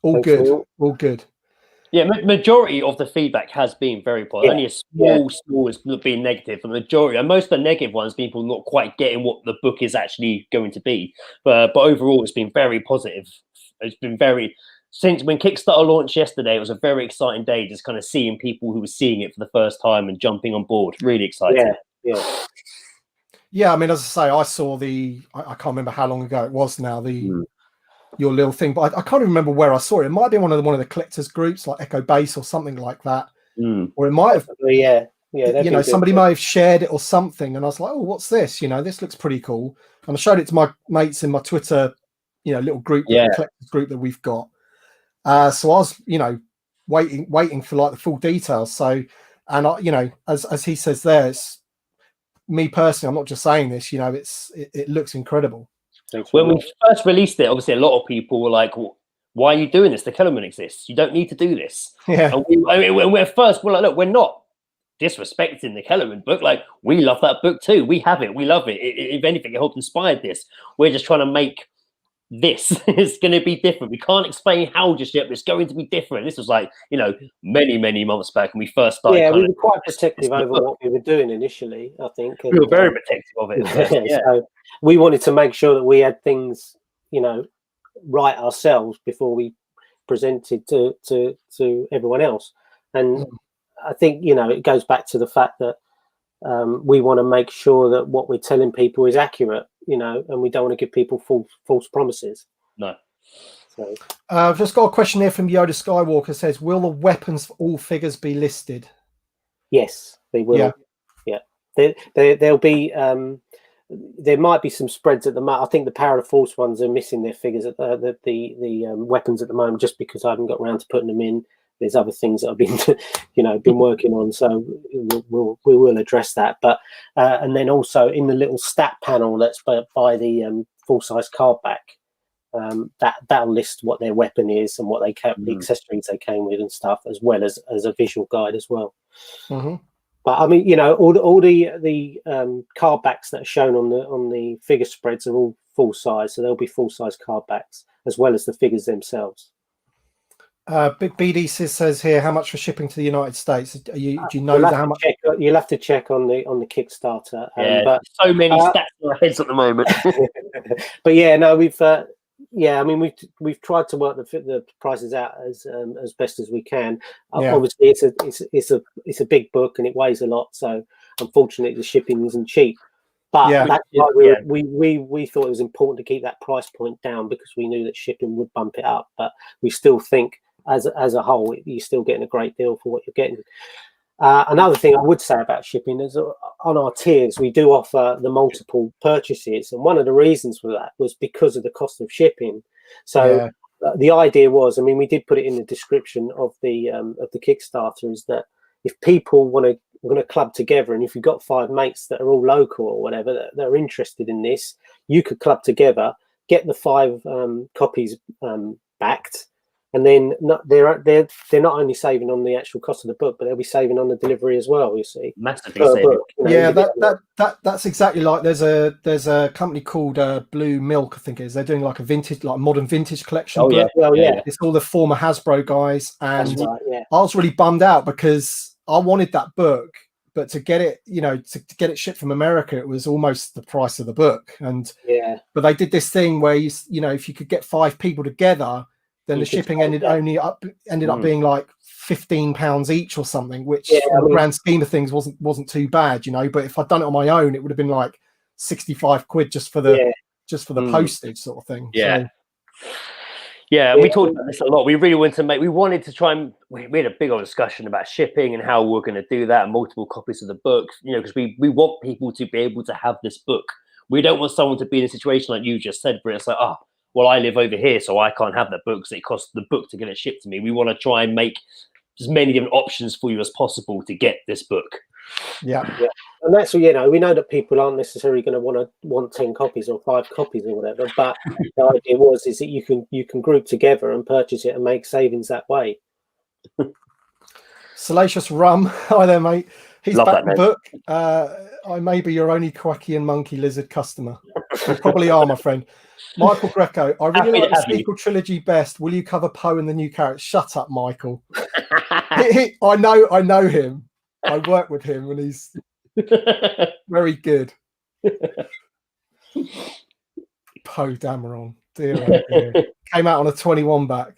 all good. All good. Yeah, majority of the feedback has been very positive. Only a small has been negative. The majority, and most of the negative ones, people not quite getting what the book is actually going to be. But overall, it's been very positive. It's been since when Kickstarter launched yesterday, it was a very exciting day. Just kind of seeing people who were seeing it for the first time and jumping on board. Really exciting. Yeah. I mean, as I say, I saw I can't remember how long ago it was now. Your little thing, but I can't remember where I saw it. It might be one of the collectors groups like Echo Base or something like that, or it might have somebody might have shared it or something, and I was like, oh, what's this? This looks pretty cool, and I showed it to my mates in my Twitter little group, collectors group that we've got. So I was waiting for like the full details. So, and as he says there, it's me personally, I'm not just saying this, it looks incredible. When we first released it, obviously a lot of people were like, why are you doing this? The Kellerman exists. You don't need to do this. Yeah. And we're like, look, we're not disrespecting the Kellerman book. Like, we love that book too. We have it. We love it. If anything, it helped inspired this. We're just trying to make this. It's going to be different. We can't explain how just yet, but it's going to be different. This was like, many months back when we first started. Yeah, we were quite protective over what we were doing initially, I think. We were very protective of it. So we wanted to make sure that we had things, right ourselves before we presented to everyone else. And I think, it goes back to the fact that we want to make sure that what we're telling people is accurate, and we don't want to give people false promises. No. So I've just got a question here from Yoda Skywalker. Says, will the weapons for all figures be listed? Yes, they will. Yeah. There'll be there might be some spreads at the moment. I think the Power of the Force ones are missing their figures at the weapons at the moment, just because I haven't got around to putting them in. There's other things that I've been been working on, so we will address that. But and then also in the little stat panel that's by the full size card back, that'll list what their weapon is and what they the accessories they came with and stuff, as well as a visual guide as well. Mm-hmm. But I mean, all the card backs that are shown on the figure spreads are all full size, so there'll be full size card backs as well as the figures themselves. BD says here, how much for shipping to the United States? Do you know how much? You'll have to check on the Kickstarter. But so many stats in our heads at the moment. But yeah, no, we've we've tried to work the prices out as best as we can. Obviously, it's a big book and it weighs a lot, so unfortunately the shipping isn't cheap. But that's why we thought it was important to keep that price point down, because we knew that shipping would bump it up. But we still think, as a whole, you're still getting a great deal for what you're getting. Another thing I would say about shipping is on our tiers, we do offer the multiple purchases. And one of the reasons for that was because of the cost of shipping. So the idea was, we did put it in the description of the Kickstarter, is that if people want to club together, and if you've got 5 mates that are all local or whatever that are interested in this, you could club together, get the 5 copies backed. And then they're not only saving on the actual cost of the book, but they'll be saving on the delivery as well. You see, massively saving. That's exactly like there's a company called Blue Milk, I think it is. They're doing like a vintage, like modern vintage collection. Oh book. yeah, it's all the former Hasbro guys, and right, I was really bummed out because I wanted that book, but to get it, to get it shipped from America, it was almost the price of the book. And but they did this thing where if you could get 5 people together, then the shipping ended up being like £15 each or something, which Yeah, on the grand scheme of things wasn't too bad, you know. But if I'd done it on my own, it would have been like 65 quid just for the postage sort of thing. Yeah. So, yeah, and we talked about this a lot. We really wanted to try and we had a big old discussion about shipping and how we're going to do that, and multiple copies of the book, you know, because we want people to be able to have this book. We don't want someone to be in a situation like you just said, Britt. It's like, oh, well, I live over here, so I can't have that book because it costs the book to get it shipped to me. We want to try and make as many different options for you as possible to get this book. Yeah. And that's, you know, we know that people aren't necessarily going to want 10 copies or 5 copies or whatever, but the idea is that you can group together and purchase it and make savings that way. Salacious Rum, hi there, mate. He's Love back that, the book. I may be your only quacky and monkey lizard customer. You probably are, my friend. Michael Greco, I really like the sequel trilogy best. Will you cover Poe and the new character? Shut up, Michael. I know him. I work with him, and he's very good. Poe Dameron, dear, oh dear. Came out on a 21 back.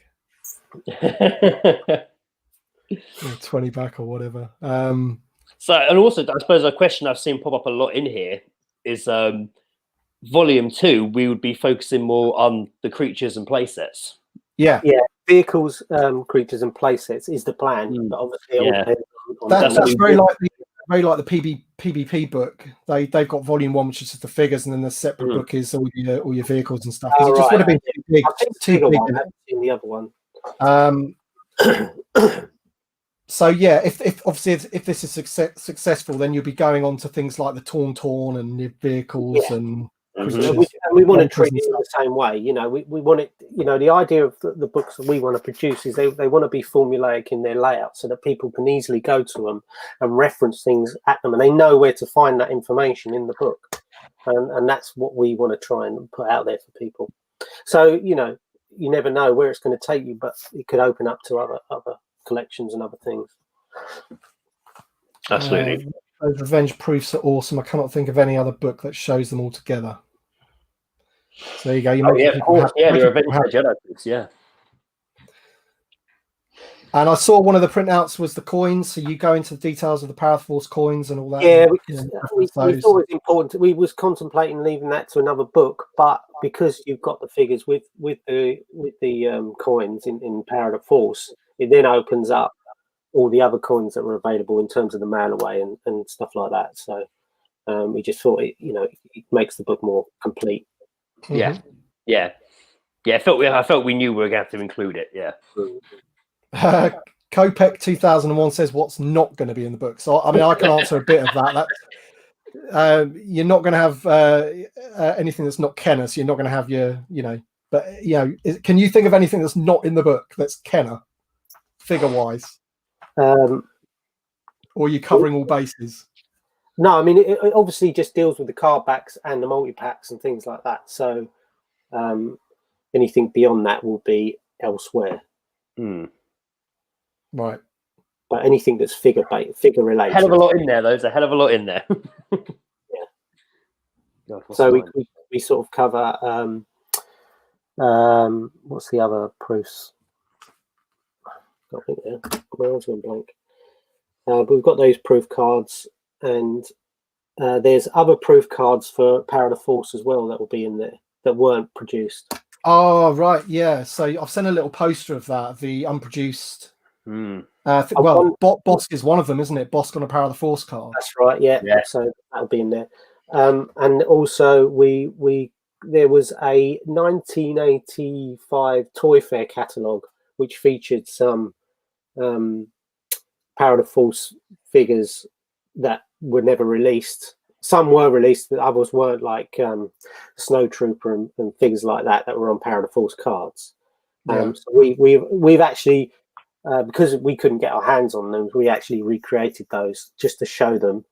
20 back or whatever. So, and also, I suppose a question I've seen pop up a lot in here is Volume 2, we would be focusing more on the creatures and playsets. Yeah, vehicles, creatures, and playsets is the plan. But obviously, it all depends on that's very like the PvP book. They've got Volume 1, which is just the figures, and then the separate book is all your vehicles and stuff. It just would have been too big. I haven't seen the other one. So yeah, if this is successful, then you'll be going on to things like the Tauntaun and your vehicles and we want to treat it in the same way. You know, we want it. You know, the idea of the books that we want to produce is they want to be formulaic in their layout, so that people can easily go to them and reference things at them, and they know where to find that information in the book. And that's what we want to try and put out there for people. So, you know, you never know where it's going to take you, but it could open up to other collections and other things. Absolutely. Those revenge proofs are awesome. I cannot think of any other book that shows them all together. So there you go. Of course. The revenge Jedi proofs, yeah. And I saw one of the printouts was the coins. So you go into the details of the Power Force coins and all that. Yeah, we thought it was important. We was contemplating leaving that to another book, but because you've got the figures with the coins in Power of the Force, it then opens up all the other coins that were available in terms of the mail away and stuff like that. So we just thought it makes the book more complete. Yeah. I felt we knew we were going to have to include it. Yeah. Kopek 2001 says what's not going to be in the book. So I mean, I can answer a bit of that. You're not going to have anything that's not Kenner. So you're not going to have can you think of anything that's not in the book that's Kenner, figure wise? Or are you covering all bases? No, I mean, it obviously just deals with the card backs and the multi-packs and things like that. So anything beyond that will be elsewhere. Right. But anything that's figure related. Hell of a lot in there, though. There's a hell of a lot in there. Yeah. God, so we sort of cover, what's the other proofs? I think my eyes went blank. But we've got those proof cards, and there's other proof cards for Power of the Force as well that will be in there that weren't produced. Oh, right, yeah. So I've sent a little poster of that, the unproduced. Bossk is one of them, isn't it? Bossk on a Power of the Force card. That's right, yeah. So that'll be in there. And also there was a 1985 Toy Fair catalogue which featured some Power of the Force figures that were never released. Some were released, but others weren't, like Snow Trooper and figures like that were on Power of the Force cards. So we've actually, because we couldn't get our hands on them, we actually recreated those just to show them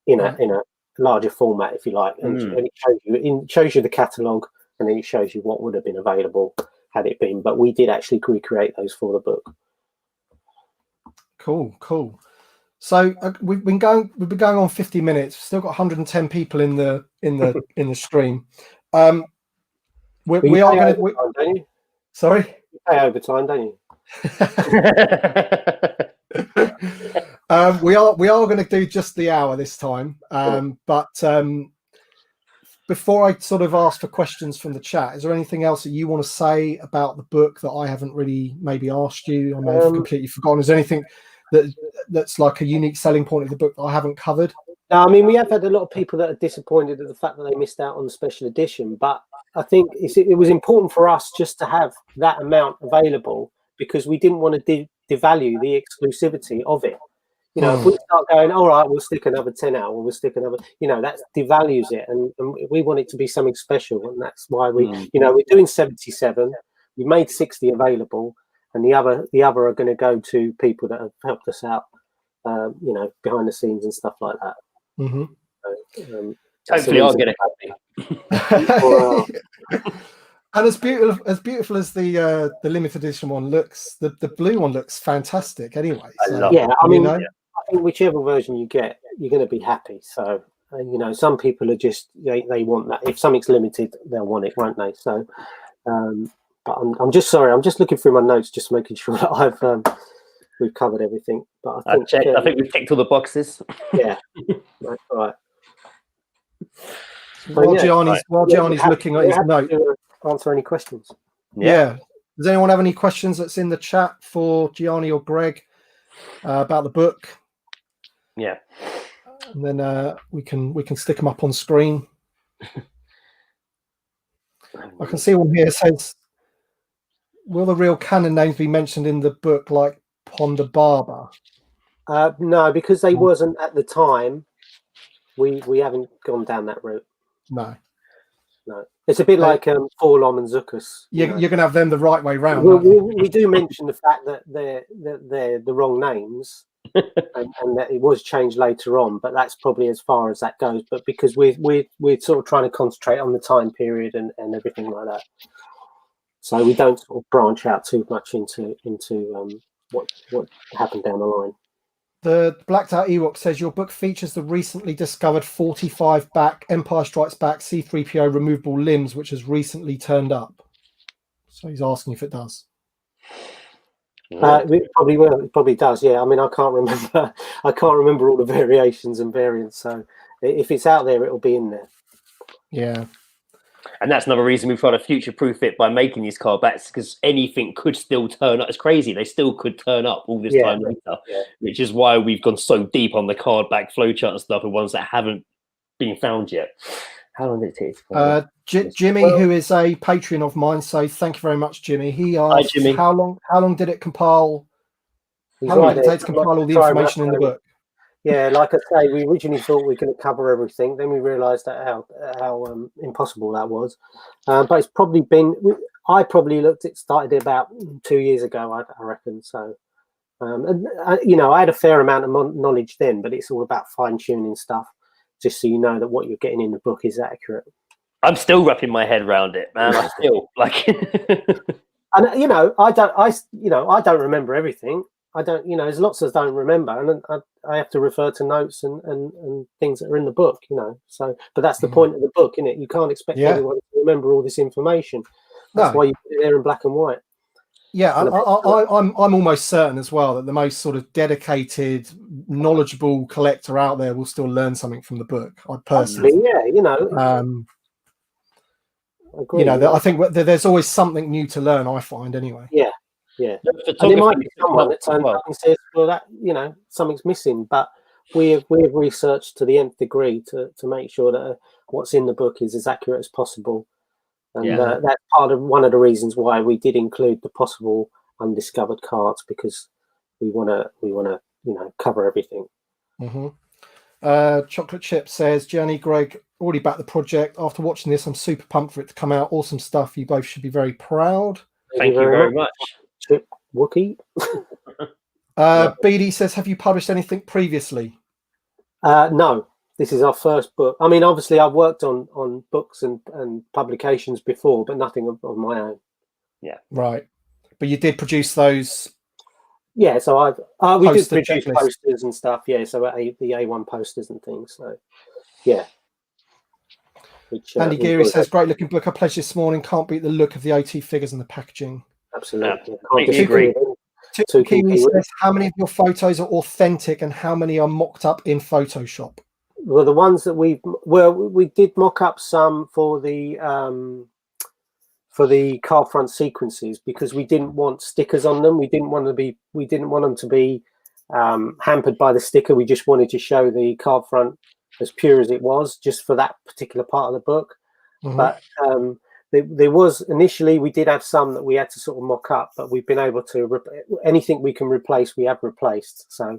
in a larger format, if you like, and it shows you the catalogue, and then it shows you what would have been available had it been. But we did actually recreate those for the book. Cool. So we've been going on 50 minutes. Still got 110 people in the stream. We are going to. Don't you? Sorry, you pay overtime, don't you? We are going to do just the hour this time, but before I sort of ask for questions from the chat, is there anything else that you want to say about the book that I haven't really maybe asked you? I may have completely forgotten. Is there anything that's like a unique selling point of the book that I haven't covered? No, I mean, we have had a lot of people that are disappointed at the fact that they missed out on the special edition, but I think it was important for us just to have that amount available because we didn't want to devalue the exclusivity of it. You know, if we start going, all right, we'll stick another 10 out, or we'll stick another, you know, that devalues it. And we want it to be something special. And that's why we, you know, we're doing 77. We made 60 available. And the other are going to go to people that have helped us out, you know, behind the scenes and stuff like that. So, hopefully I'll get it happy. And as beautiful as the limited edition one looks, the blue one looks fantastic anyway. So, yeah, I mean, I think whichever version you get, you're going to be happy. So, you know, some people are just, they want that. If something's limited, they'll want it, won't they? So, but I'm just sorry. I'm just looking through my notes, just making sure that we've covered everything. But I think, I think we've ticked all the boxes. Yeah. Right. All right. While Gianni's looking at his note, answer any questions. Yeah. Does anyone have any questions that's in the chat for Gianni or Greg about the book? Yeah. And then we can stick them up on screen. I can see one here that says, will the real Canon names be mentioned in the book like Ponda Barber? No, because they wasn't at the time. We haven't gone down that route. No. It's a bit like Forlom and Zuckus. You're going to have them the right way round. We do mention the fact that they're the wrong names, and that it was changed later on. But that's probably as far as that goes. But because we're sort of trying to concentrate on the time period and everything like that, so we don't sort of branch out too much into what happened down the line. The Blacked Out Ewok says your book features the recently discovered 45 back Empire Strikes Back C-3PO removable limbs, which has recently turned up. So he's asking if it does. It probably will. It probably does. Yeah. I mean, I can't remember. I can't remember all the variations and variants. So if it's out there, it'll be in there. Yeah. And that's another reason we've tried to future-proof it by making these card backs, because anything could still turn up. It's crazy. They still could turn up all this time later, which is why we've gone so deep on the card back flowchart and stuff, and ones that haven't been found yet. How long did it take? Jimmy, who is a Patreon of mine, so thank you very much, Jimmy. He asked, Jimmy. How long did it compile? How long did it take to compile all the information in the book? Yeah, like I say, we originally thought we were going to cover everything. Then we realised that how impossible that was. But it's probably been. I probably looked. It started about 2 years ago, I reckon. So, you know, I had a fair amount of knowledge then, but it's all about fine tuning stuff, just so you know that what you're getting in the book is accurate. I'm still wrapping my head around it, man. I still like. And you know, I don't remember everything. I don't, you know, there's lots I don't remember, and I have to refer to notes and things that are in the book, you know. So, but that's the point of the book, isn't it? You can't expect everyone to remember all this information. That's why you put it there in black and white. Yeah, I'm almost certain as well that the most sort of dedicated, knowledgeable collector out there will still learn something from the book. I personally, you know, you know, I think there's always something new to learn. I find anyway. Yeah. Yeah, and there might be someone that turns up and says, "Well, that, you know, something's missing." But we've researched to the nth degree to make sure that what's in the book is as accurate as possible, and that's one of the reasons why we did include the possible undiscovered cards, because we want to you know, cover everything. Chocolate Chip says, Gianni, Greg, already backed the project. After watching this, I'm super pumped for it to come out. Awesome stuff. You both should be very proud. Thank you very much. Wookie. BD says, have you published anything previously? No, this is our first book. I mean, obviously I've worked on books and publications before, but nothing of my own. Yeah, right. But you did produce those. Yeah, so we did produce posters and stuff. Yeah, so the A1 posters and things. So yeah. Andy Geary says, great looking book. I pledged this morning. Can't beat the look of the OT figures and the packaging. Absolutely. Completely agree. Two key says, how many of your photos are authentic and how many are mocked up in Photoshop? Well, the ones that we did mock up some for the card front sequences because we didn't want stickers on them. We didn't want them to be hampered by the sticker. We just wanted to show the card front as pure as it was, just for that particular part of the book. But there was initially, we did have some that we had to sort of mock up, but we've been able to anything we can replace, we have replaced. So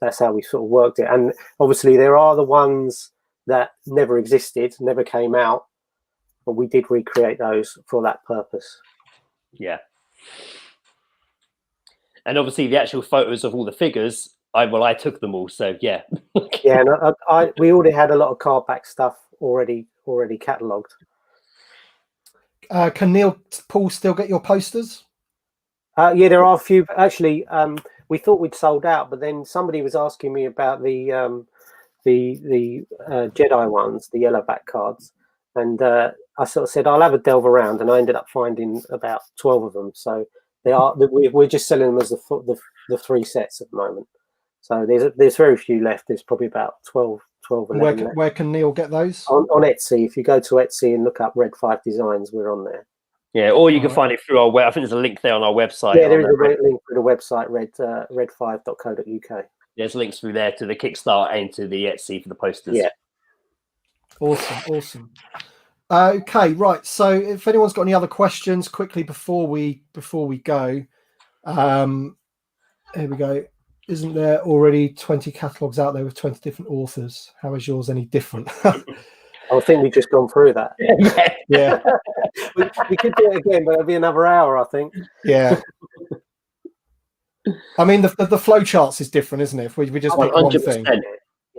that's how we sort of worked it. And obviously there are the ones that never existed, never came out, but we did recreate those for that purpose. Yeah. And obviously the actual photos of all the figures, I took them all, so yeah. Yeah, and we already had a lot of card back stuff already catalogued. Can Neil Paul still get your posters? Yeah, there are a few. Actually, we thought we'd sold out, but then somebody was asking me about the Jedi ones, the yellow back cards, and I sort of said I'll have a delve around, and I ended up finding about 12 of them. So we're just selling them as the 3 sets at the moment. So there's very few left. There's probably about 12, 11 left. Where can Neil get those? On Etsy. If you go to Etsy and look up Red 5 Designs, we're on there. Yeah, or you can find it through our web. I think there's a link there on our website. Yeah, there is a link through the website, red5.co.uk. There's links through there to the Kickstarter and to the Etsy for the posters. Yeah. Awesome. Okay, right. So if anyone's got any other questions quickly before we go, here we go. Isn't there already 20 catalogs out there with 20 different authors? How is yours any different? I think we've just gone through that. Yeah. we could do it again, but it'll be another hour, I think. Yeah. I mean, the flow charts is different, isn't it? If we just pick one thing.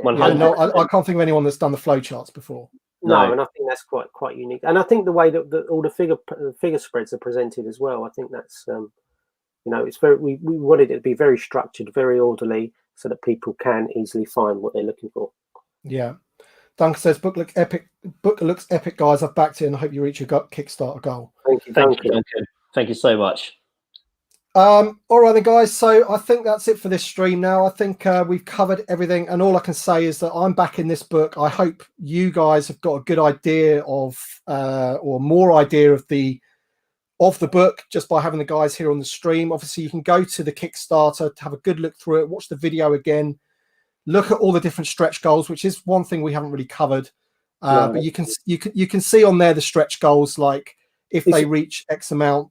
100%. No, I can't think of anyone that's done the flow charts before. No, and I think that's quite unique. And I think the way that all the figure spreads are presented as well, I think that's it's very. We wanted it to be very structured, very orderly, so that people can easily find what they're looking for. Yeah. Duncan says, "Book looks epic, guys. I've backed it, and I hope you reach your Kickstarter goal." Thank you, Duncan. Thank you so much. All right, then, guys. So I think that's it for this stream. Now I think we've covered everything, and all I can say is that I'm backing this book. I hope you guys have got a good idea of, or more idea of the book just by having the guys here on the stream. Obviously, you can go to the Kickstarter to have a good look through it, watch the video again, look at all the different stretch goals, which is one thing we haven't really covered. But you can see on there the stretch goals, like if they reach X amount.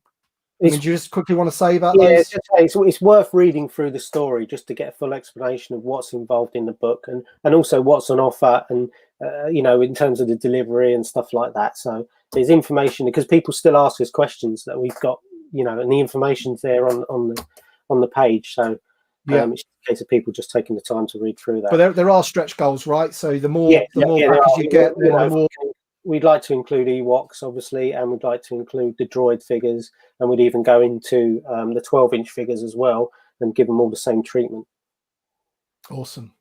Do you just quickly want to say about those? It's worth reading through the story just to get a full explanation of what's involved in the book and also what's on offer and in terms of the delivery and stuff like that. So there's information because people still ask us questions that we've got, and the information's there on the page. So it's a case of people just taking the time to read through that. But there are stretch goals, right? So the more package you get, the more. We'd like to include Ewoks, obviously, and we'd like to include the droid figures, and we'd even go into the 12-inch figures as well and give them all the same treatment. Awesome.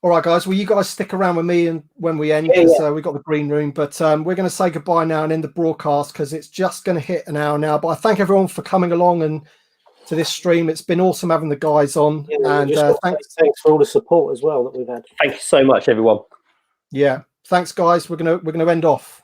All right, guys. Well, you guys stick around with me and when we end, because we've got the green room. But we're going to say goodbye now and end the broadcast because it's just going to hit an hour now. But I thank everyone for coming along and to this stream. It's been awesome having the guys on. And thanks for all the support as well that we've had. Thank you so much, everyone. Yeah. Thanks, guys. We're gonna end off.